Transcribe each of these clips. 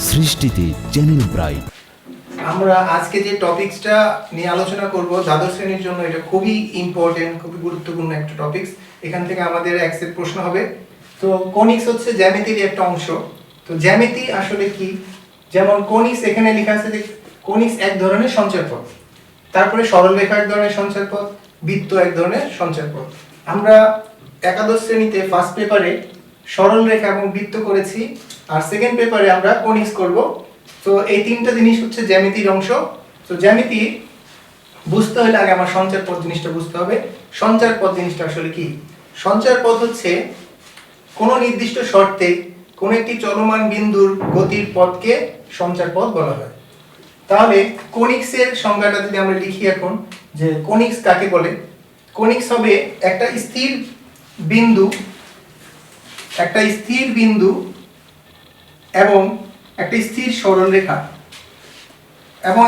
সৃষ্টিতে channel bright. আমরা আজকে যে টপিকসটা নিয়ে আলোচনা করব দ্বাদশ শ্রেণীর জন্য, এটা খুবই ইম্পর্টেন্ট, খুবই গুরুত্বপূর্ণ একটা টপিকস। এখান থেকে আমাদের এক সেট প্রশ্ন হবে। তো কনিক্স হচ্ছে জ্যামিতির একটা অংশ। তো জ্যামিতি আসলে কি? যেমন কনিক্স, এখানে লেখা আছে যে কনিক্স এক ধরনের সঞ্চারপথ, তারপরে সরলরেখা এক ধরনের সঞ্চারপথ, বৃত্ত এক ধরনের সঞ্চারপথ। আমরা একাদশ শ্রেণীতে ফার্স্ট পেপারে সরলরেখা এবং বৃত্ত করেছি, আর সেকেন্ড পেপারে আমরা কনিক্স করব। তো এই তিনটা জিনিস হচ্ছে জ্যামিতির অংশ। তো জ্যামিতি বুঝতে হলে আগে আমার সঞ্চারপথ জিনিসটা বুঝতে হবে। সঞ্চারপথ জিনিসটা আসলে কি? সঞ্চারপথ হচ্ছে কোনো নির্দিষ্ট শর্তে কোনো একটি চলমান বিন্দুর গতির পথকে সঞ্চারপথ বলা হয়। তাহলে কনিক্সের সংজ্ঞাটা যদি আমরা লিখি এখন, যে কনিক্স কাকে বলে? কনিক্স হবে একটা স্থির বিন্দু এবং একটা স্থির সরলরেখা, এবং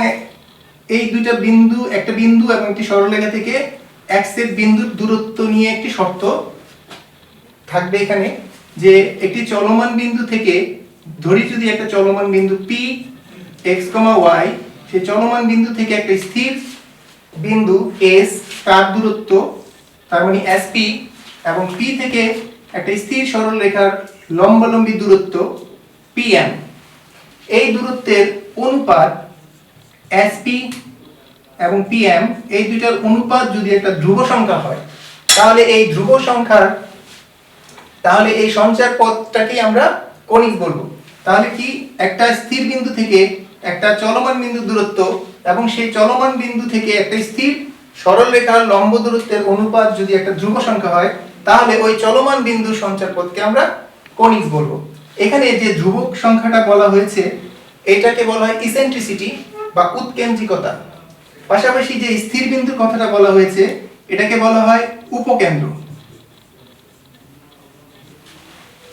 এই দুইটা বিন্দু, একটা বিন্দু এবং একটি সরলরেখা থেকে এক সেট বিন্দুর দূরত্ব নিয়ে একটি শর্ত থাকবে এখানে, যে একটি চলমান বিন্দু থেকে, ধরি যদি একটা চলমান বিন্দু P x, y, সেই চলমান বিন্দু থেকে একটা স্থির বিন্দু S, তার দূরত্ব, তার মানে SP, এবং P থেকে একটা স্থির সরলরেখার লম্বালম্বী দূরত্ব PM, এই দূরত্বের অনুপাত SP এবং PM, এই দুইটার অনুপাত যদি একটা ধ্রুব সংখ্যা হয়, তাহলে এই সঞ্চার পথটাকেই আমরা কনিক্স বলবো। তাহলে কি, একটা স্থির বিন্দু থেকে একটা চলমান বিন্দুর দূরত্ব এবং সেই চলমান বিন্দু থেকে একটা স্থির সরলরেখার লম্ব দূরত্বের অনুপাত যদি একটা ধ্রুব সংখ্যা হয়, তাহলে ওই চলমান বিন্দুর সঞ্চার পথকে আমরা কনিক্স বলবো। এখানে যে ধ্রুবক সংখ্যাটা বলা হয়েছে, এটাকে বলা হয় ইসেন্ট্রিসিটি বা উৎকেন্দ্রিকতা। পাশাপাশি যে স্থির বিন্দুর কথাটা বলা হয়েছে, এটাকে বলা হয় উপকেন্দ্র।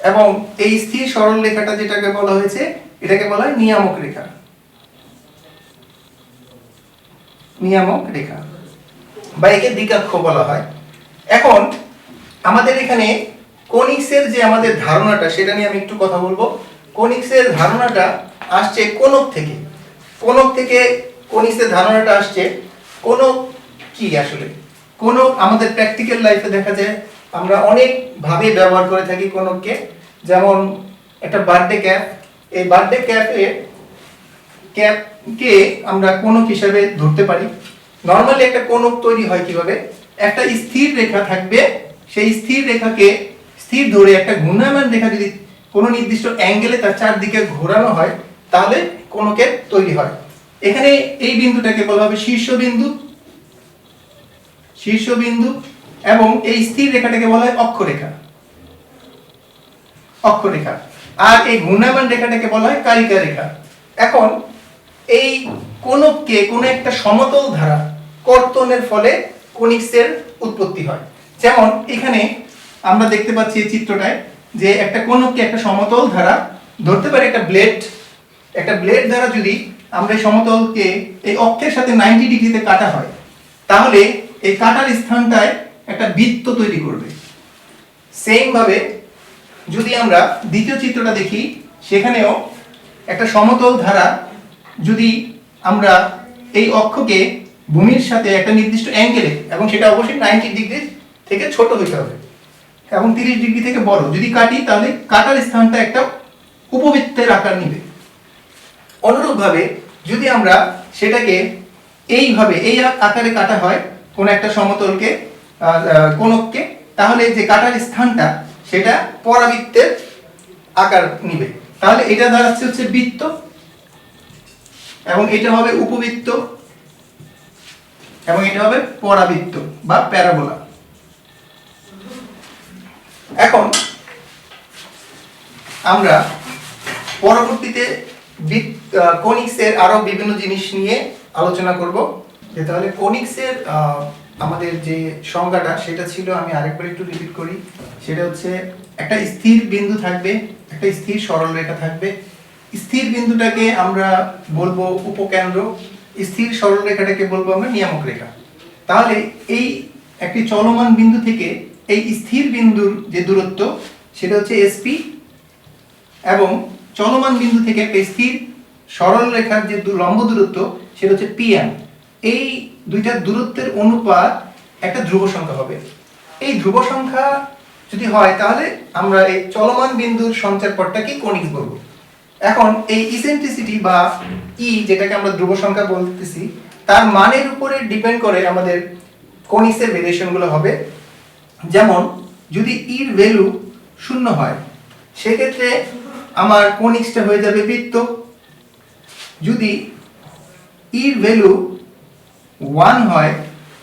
এবং এই স্থির সরল রেখাটা যেটাকে বলা হয়েছে, এটাকে বলা হয় নিয়ামক রেখা। বা একে দ্বিকাক্ষ বলা হয়। এখন আমাদের এখানে কনিক্সের যে আমাদের ধারণাটা, সেটা নিয়ে আমি একটু কথা বলবো। কনিক্সের ধারণাটা আসছে কোণক থেকে। কনিক্সের ধারণাটা আসছে। কোণক কি আসলে? কোণক আমাদের প্র্যাকটিক্যাল লাইফে দেখা যায়, আমরা অনেক ভাবে ব্যবহার করে থাকি কোণককে। যেমন একটা বার্থডে ক্যাপ, এই বার্থডে ক্যাপকে আমরা কোণক হিসেবে ধরতে পারি। নরমালি একটা কোণক তৈরি হয় কিভাবে? একটা স্থির রেখা থাকবে, সেই স্থির রেখাকে স্থির ধরে একটা ঘূর্ণায়মান রেখা যদি কোনো নির্দিষ্ট অ্যাঙ্গেলে তার চারদিকে ঘোরানো হয়, তাহলে কোণকের তৈরি হয়। এখানে এই বিন্দুটাকে বলা হবে শীর্ষবিন্দু, এবং এই স্থির রেখাটাকে বলা হয় অক্ষরেখা। আর এই ঘূর্ণায়মান রেখাটাকে বলা হয় কারিকা রেখা। এখন এই কোণককে কোনো একটা সমতল ধারা কর্তনের ফলে কনিক্সের উৎপত্তি হয়। যেমন এখানে আমরা দেখতে পাচ্ছি এই চিত্রটায়, যে একটা কোণককে একটা সমতল ধারা ধরতে পারে, একটা ব্লেড দ্বারা যদি আমরা এই সমতলকে এই অক্ষের সাথে 90 ডিগ্রিতে কাটা হয়, তাহলে এই কাটার স্থানটায় একটা বৃত্ত তৈরি করবে। সেম ভাবে যদি আমরা দ্বিতীয় চিত্রটা দেখি, সেখানেও একটা সমতল ধারা যদি আমরা এই অক্ষকে ভূমির সাথে একটা নির্দিষ্ট অ্যাঙ্গেলে, এবং সেটা অবশ্যই 90 ডিগ্রি থেকে ছোট হতে হবে এবং 30 ডিগ্রি থেকে বড়, যদি কাটি, তাহলে কাটার স্থানটা একটা উপবৃত্তের আকার নেবে। অনুরূপভাবে যদি আমরা সেটাকে এইভাবে এই আকারে কাটা হয় কোন একটা সমতলকে, কোণককে, তাহলে যে কাটার স্থানটা সেটা পরাবৃত্তের আকার নেবে। তাহলে এটা দাঁড়াচ্ছে হচ্ছে বৃত্ত, এবং এটা হবে উপবৃত্ত, এবং এটা হবে পরাবৃত্ত বা প্যারাবোলা। এখন আমরা পরবর্তীতে কনিক্সের আরো বিভিন্ন জিনিস নিয়ে আলোচনা করব। তাহলে কনিক্সের আমাদের যে সংজ্ঞাটা, সেটা ছিল, আমি আরেকবার একটু রিপিট করি, সেটা হচ্ছে একটা স্থির বিন্দু থাকবে, একটা স্থির সরলরেখা থাকবে। স্থির বিন্দুটাকে আমরা বলবো উপকেন্দ্র, স্থির সরলরেখাটাকে বলবো আমরা নিয়ামক রেখা। তাহলে এই একটি চলমান বিন্দু থেকে এই স্থির বিন্দুর যে দূরত্ব, সেটা হচ্ছে SP, এবং চলমান বিন্দু থেকে একটা স্থির সরল রেখার যে লম্ব দূরত্ব সেটা হচ্ছে pm। এই দুইটার দূরত্বের অনুপাত একটা ধ্রুব সংখ্যা হবে। এই ধ্রুব সংখ্যা যদি হয় তাহলে আমরা এই চলমান বিন্দুর সঞ্চার পথটাকে কনিক্স বলবো। এখন এই ইসেন্ট্রিসিটি বা ই যেটাকে আমরা ধ্রুব সংখ্যা বলতেছি তার মানের উপরে ডিপেন্ড করে আমাদের কনিক্সের ভেরিয়েশনগুলো হবে। যেমন যদি ইর ভ্যালু 0 হয় সেক্ষেত্রে আমার কনিক্সটা হয়ে যাবে বৃত্ত। যদি ইর ভ্যালু 1 হয়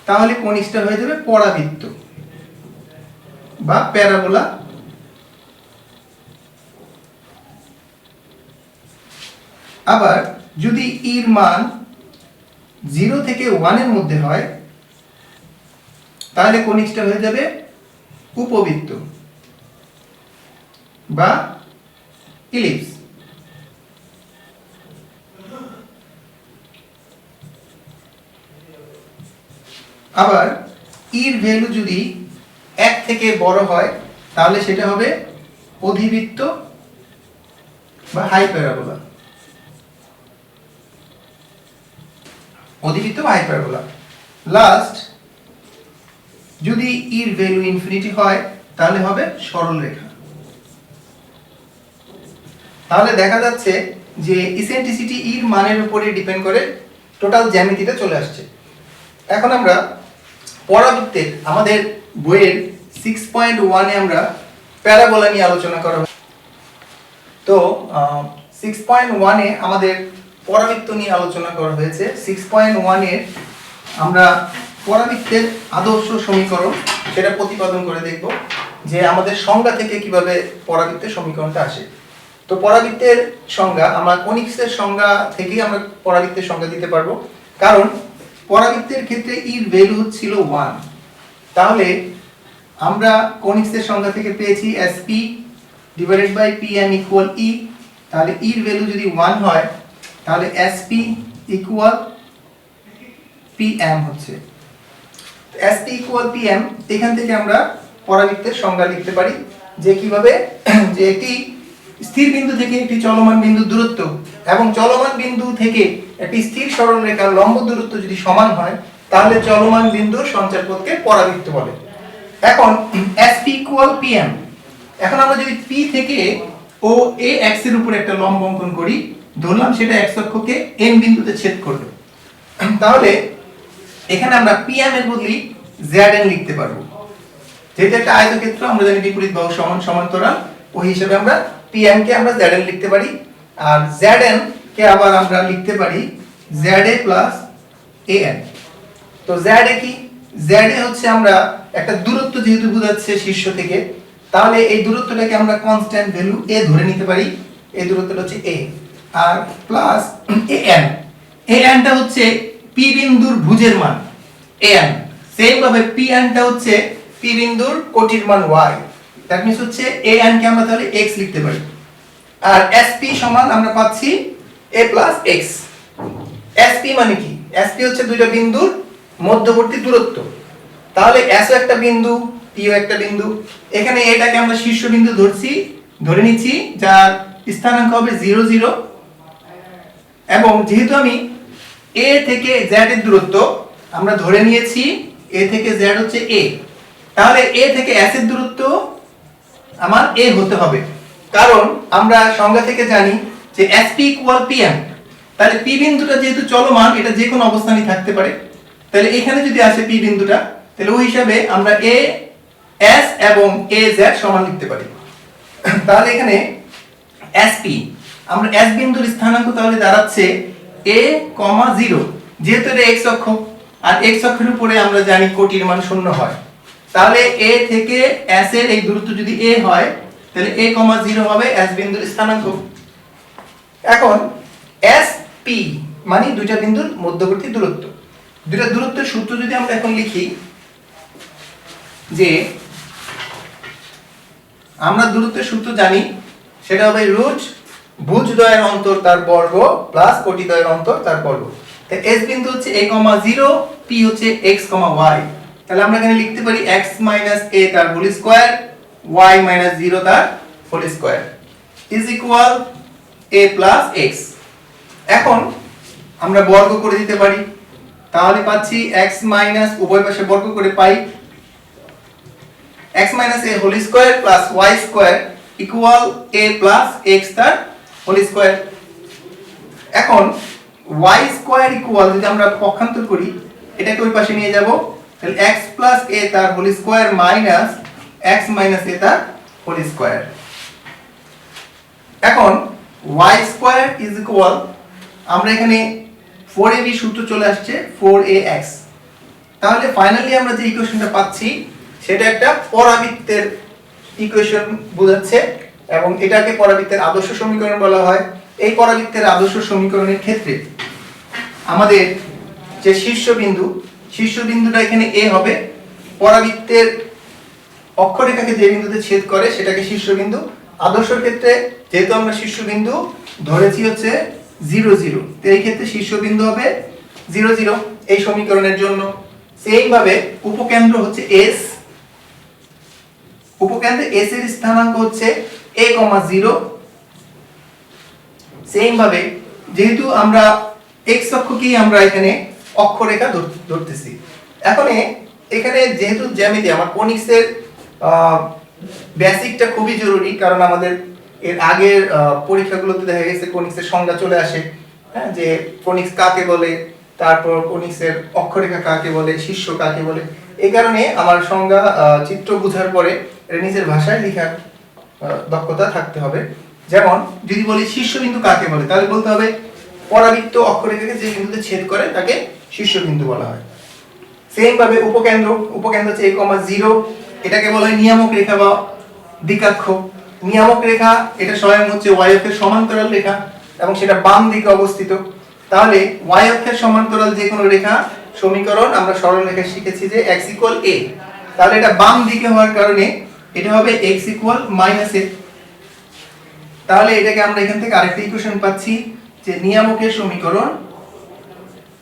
তাহলে কনিক্সটা হয়ে যাবে পরাবৃত্ত বা প্যারাবোলা। আবার যদি ইর মান 0 থেকে 1 এর মধ্যে হয় তাহলে কনিক্সটা হয়ে যাবে উপবৃত্ত বা ইলিপস। আবার ইর ভ্যালু যদি 1 থেকে বড় হয় তাহলে সেটা হবে অধিবৃত্ত বা হাইপারবোলা। অধিবৃত্ত বা হাইপারবোলা। লাস্ট যদি ইর ভ্যালু ইনফিনিটি হয় তাহলে হবে সরল রেখা। তাহলে দেখা যাচ্ছে যে ইসেন্ট্রিসিটি ইর মানের উপরে ডিপেন্ড করে টোটাল জ্যামিতিটা চলে আসছে। এখন আমরা পরাবৃত্তের আমাদের বইয়ের 6.1 এ আমরা প্যারাবোলা নিয়ে আলোচনা করা হবে। তো 6.1 এ আমাদের পরাবৃত্ত নিয়ে আলোচনা করা হয়েছে। 6.1 এর আমরা পরাবৃত্তের আদর্শ সমীকরণ সেটা প্রতিপাদন করে দেখব যে আমাদের সংজ্ঞা থেকে কিভাবে পরাবৃত্তের সমীকরণটা আসে। তো পরাবৃত্তের সংজ্ঞা আমরা কনিক্সের সংজ্ঞা থেকেই আমরা পরাবৃত্তের সংজ্ঞা দিতে পারবো, কারণ পরাবৃত্তের ক্ষেত্রে ইর ভ্যালু ছিল 1। তাহলে আমরা কনিক্সের সংজ্ঞা থেকে পেয়েছি SP divided by PM equal E। তাহলে ইর ভ্যালু যদি 1 হয় তাহলে SP ইকুয়াল PM হচ্ছে। SP ইকুয়াল PM এখান থেকে আমরা পরাবৃত্তের সংজ্ঞা লিখতে পারি যে কিভাবে যে একটি স্থির বিন্দু থেকে একটি চলমান বিন্দুর দূরত্ব এবং চলমান বিন্দু থেকে একটি স্থির সরল রেখার লম্ব দূরত্ব যদি সমান হয় তাহলে চলমান বিন্দুর সঞ্চারপথকে পরাবৃত্ত বলে। এখন SP ইকুয়াল PM। এখন আমরা যদি P থেকে ও A x এর উপরে একটা লম্ব অঙ্কন করি, ধরলাম সেটা x অক্ষকে n বিন্দুতে ছেদ করবে, তাহলে এখানে আমরা PM এর বদলে Zn লিখতে পারবো। যেহেতু একটা আয়তক্ষেত্র আমরা জানি বিপরীত বাহু সমান সমান্তরাল, ওই হিসেবে আমরা PM কে আমরা Zn লিখতে পারি। আর Zn কে আবার আমরা লিখতে পারি ZA প্লাস AN। তো ZA কি? ZA হচ্ছে আমরা একটা দূরত্ব যেহেতু বোঝাচ্ছে শীর্ষ থেকে, তাহলে এই দূরত্বটাকে আমরা কনস্ট্যান্ট ভ্যালু a ধরে নিতে পারি। এই দূরত্বটা হচ্ছে a। আর প্লাস AN। AN টা হচ্ছে P বিন্দুর ভুজের মান AN। সেম ভাবে PN টা হচ্ছে P বিন্দুর কোটির মান y। দ্যাট মিন্স হচ্ছে AN কে আমরা তাহলে x লিখতে পারি। আর SP সমান আমরা পাচ্ছি a প্লাস x। SP মানে কি? SP হচ্ছে দুইটা বিন্দুর মধ্যবর্তী দূরত্ব। তাহলে S ও একটা বিন্দু, P ও একটা বিন্দু। এখানে এটাকে আমরা শীর্ষবিন্দু ধরে নিচ্ছি যার স্থানাঙ্ক হবে 0 0। এবং যেহেতু আমি A থেকে Z এর দূরত্ব আমরা ধরে নিয়েছি A থেকে Z হচ্ছে A, তাহলে A থেকে S এর দূরত্ব আমার A হতে হবে, কারণ আমরা সংজ্ঞা থেকে জানি যে SP ইকুয়াল PM। তাহলে P বিন্দুটা যেহেতু চলমান, এটা যে কোনো অবস্থানই থাকতে পারে, তাহলে এখানে যদি আসে P বিন্দুটা তাহলে ওই হিসাবে আমরা A S এবং AZ সমান লিখতে পারি। তাহলে এখানে SP আমরা S বিন্দুর স্থানাঙ্ক তাহলে দাঁড়াচ্ছে a, 0, যেহেতু এটা x অক্ষ আর x অক্ষের উপরে আমরা জানি কোটির মান 0 হয়, তাহলে a থেকে s এর এই দূরত্ব যদি a হয় তাহলে a, 0 হবে s বিন্দুর স্থানাঙ্ক। এখন SP মানে দুইটা বিন্দুর মধ্যবর্তী দূরত্ব। দুইটা দূরত্বের সূত্র যদি আমরা এখন লিখি যে আমরা দূরত্বের সূত্র জানি, সেটা হবে রুট ভুজদ্বয়ের অন্তর তার বর্গ প্লাস কোটিদ্বয়ের অন্তর তার বর্গ। তাই s বিন্দু হচ্ছে a, 0, p হচ্ছে x, y। তাহলে আমরা এখানে লিখতে পারি x - a তার হোল স্কয়ার y - 0 তার whole square is equal a plus x। এখন আমরা বর্গ করে দিতে পারি, তাহলে পাচ্ছি x মাইনাস উভয় পাশে বর্গ করে পাই x minus a whole square plus y square equal a plus x তার হোল স্কয়ার। এখন y স্কয়ার ইকুয়াল যদি আমরা পক্ষান্তর করি, এটাকে ওই পাশে নিয়ে যাব, তাহলে x প্লাস a তার whole square minus x minus a তার হোল স্কয়ার। এখন y স্কয়ার ইজ ইকুয়াল, আমরা এখানে 4ab সূত্র চলে আসছে 4ax। তাহলে ফাইনালি আমরা যে ইকুয়েশনটা পাচ্ছি সেটা একটা পরাবৃত্তের ইকুয়েশন বোঝাচ্ছে, এবং এটাকে পরাবৃত্তের আদর্শ সমীকরণ বলা হয়। এই পরাবৃত্তের আদর্শ সমীকরণের ক্ষেত্রে আমাদের যে শীর্ষবিন্দুটা এখানে a হবে, পরাবৃত্তের অক্ষরেখাকে যে বিন্দুতে ছেদ করে সেটাকে শীর্ষবিন্দু। আদর্শের ক্ষেত্রে যেহেতু আমরা শীর্ষবিন্দু ধরেছি হচ্ছে 0 0, তো এই ক্ষেত্রে শীর্ষবিন্দু হবে 0 0 এই সমীকরণের জন্য। সেম ভাবে উপকেন্দ্র হচ্ছে s, উপকেন্দ্রে s এর স্থানাঙ্ক হচ্ছে a, 0। সেম ভাবে যেহেতু আমরা x অক্ষকেই আমরা এখানে অক্ষরেখা ধরতেছি, এখন এখানে যেহেতু জ্যামিতি আমার কোনিক্সের বেসিকটা খুবই জরুরি, কারণ আমাদের এর আগের পরীক্ষাগুলোতে দেখা গেছে কোনিক্সের সংজ্ঞা চলে আসে, হ্যাঁ, যে কোনিক্স কাকে বলে, তারপর কোনিক্সের অক্ষরেখা কাকে বলে, শীর্ষ কাকে বলে। এই কারণে আমার সংজ্ঞা চিত্র বোঝার পরে এটা নিজের ভাষায় লেখার দক্ষতা থাকতে হবে। যেমন যদি বলি শীর্ষবিন্দু কাকে বলে, তাহলে বলতে হবে পরাবৃত্ত অক্ষরেখাকে যে বিন্দুতে ছেদ করে তাকে শীর্ষবিন্দু বলা হয়। সেম ভাবে উপকেন্দ্র হচ্ছে a, 0, এটাকে বলা হয় নিয়ামক রেখা বা দিকাক্ষ। নিয়ামক রেখা এটা স্বয়ং হচ্ছে y অক্ষের সমান্তরাল রেখা এবং সেটা বাম দিকে অবস্থিত। তাহলে y অক্ষের সমান্তরাল যে কোনো রেখা সমীকরণ আমরা সরলরেখা শিখেছি যে x a, তাহলে এটা বাম দিকে হওয়ার কারণে এটা হবে x a। তাহলে এটাকে আমরা এখান থেকে আরেকটা ইকুয়েশন পাচ্ছি যে নিয়ামকের সমীকরণ,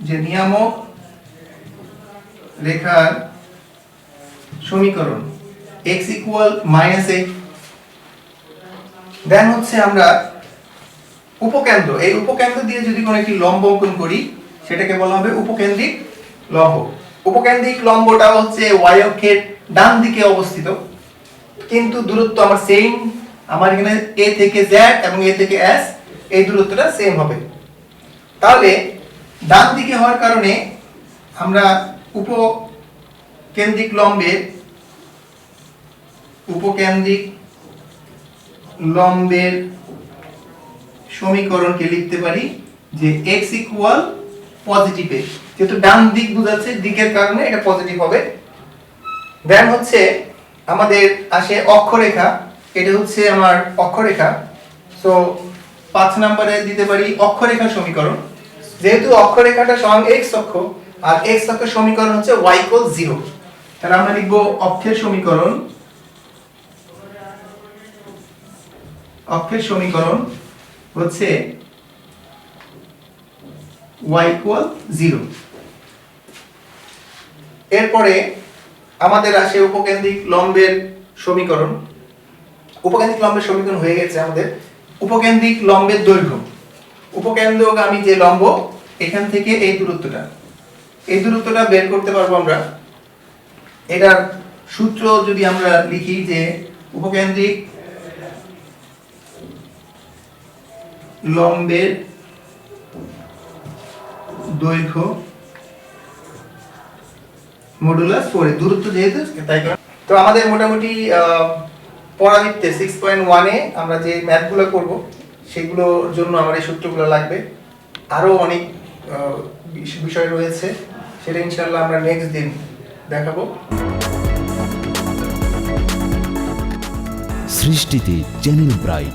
যে নিয়ামক রেখার সমীকরণ x a। দেন হচ্ছে আমরা উপকেন্দ্র, এই উপকেন্দ্র দিয়ে যদি কোনো একটি লম্ব অঙ্কন করি সেটাকে বলা হবে উপকেন্দ্রিক লম্ব। উপকেন্দ্রিক লম্বটা হচ্ছে y অক্ষের ডান দিকে অবস্থিত, কিন্তু দূরত্ব আমার সেম, আমার এখানে a থেকে z এবং a থেকে s এই দূরত্বটা সেম হবে। তাহলে ডান দিকে হওয়ার কারণে আমরা উপকেন্দ্রিক লম্বের সমীকরণকে লিখতে পারি যে x পজিটিভ এ, যেহেতু ডান দিক বোঝাচ্ছে দিকের কারণে এটা পজিটিভ হবে। দেন হচ্ছে আমাদের আসে অক্ষরেখা, এটা হচ্ছে আমার অক্ষরেখা। সো 5 নম্বরে দিতে পারি অক্ষরেখার সমীকরণ। যেহেতু অক্ষরেখাটা স্বয়ং x অক্ষ আর x অক্ষের সমীকরণ হচ্ছে y 0, তাহলে আমরা লিখব অক্ষের সমীকরণ হচ্ছে y 0। এরপরে আমাদের আসে উপকেন্দ্রিক লম্বের সমীকরণ। উপকেন্দ্রিক লম্বের সমীকরণ হয়ে গেছে আমাদের উপকেন্দ্রিক লম্বের দৈর্ঘ্য। উপকেন্দ্রগামী যে লম্ব, এখান থেকে এই দূরত্বটা বের করতে পারবো আমরা। এটার সূত্র যদি আমরা লিখি যে উপকেন্দ্রিক লম্বের দৈর্ঘ্য মডুলাস 4, দূরত্ব যেহেতু তাই। তো আমাদের মোটামুটি পরাবৃত্তে 6.1 এ আমরা যে ম্যাথগুলো করব সেগুলোর জন্য আমার এই সূত্রগুলো লাগবে। আরো অনেক বিষয় রয়েছে, সেটা ইনশাআল্লাহ আমরা নেক্সট দিন দেখাবো। সৃষ্টিতে চ্যানেল ব্রাইট।